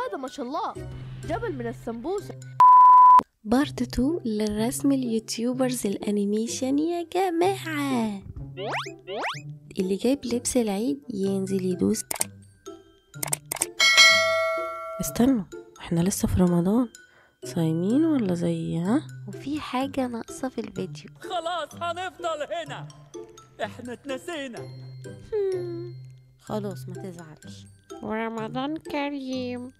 هذا ما شاء الله جبل من السمبوسة. بارت 2 للرسم اليوتيوبرز الانيميشن يا جماعة. اللي جايب لبس العيد ينزل يدوس. استنوا، احنا لسه في رمضان، صايمين ولا زي وفي حاجة ناقصة في الفيديو. خلاص هنفضل هنا، احنا اتنسينا. خلاص ما تزعلش، ورمضان كريم.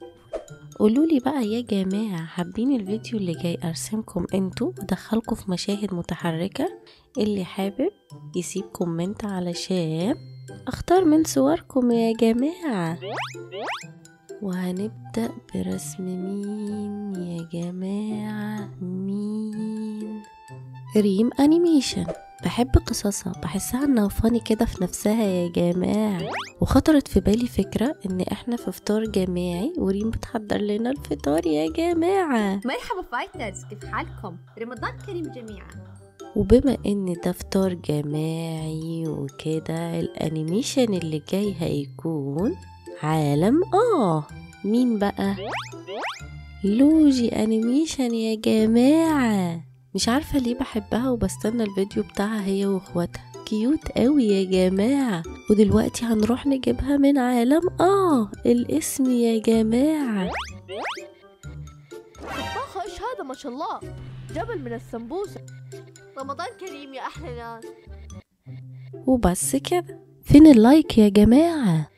قولولي بقى يا جماعة، حابين الفيديو اللي جاي ارسمكم انتوا ودخلكم في مشاهد متحركة؟ اللي حابب يسيب كومنت علشان اختار من صوركم يا جماعة. وهنبدأ برسم مين يا جماعة؟ مين؟ ريم انيميشن. بحب قصصها، بحسها انها فاني كده في نفسها يا جماعة. وخطرت في بالي فكرة ان احنا في فطار جماعي وريم بتحضر لنا الفطار يا جماعة. مرحبا فايترز، كيف حالكم؟ رمضان كريم جميعا. وبما ان ده فطار جماعي وكده، الانيميشن اللي جاي هيكون عالم مين بقى؟ لوجي انيميشن يا جماعة. مش عارفة ليه بحبها وبستنى الفيديو بتاعها هي واخواتها، كيوت قوي يا جماعة. ودلوقتي هنروح نجيبها من عالم الاسم يا جماعة. طباخة ايش هذا ما شاء الله جبل من السمبوسة. رمضان كريم يا أحلى ناس. وبس كده، فين اللايك يا جماعة؟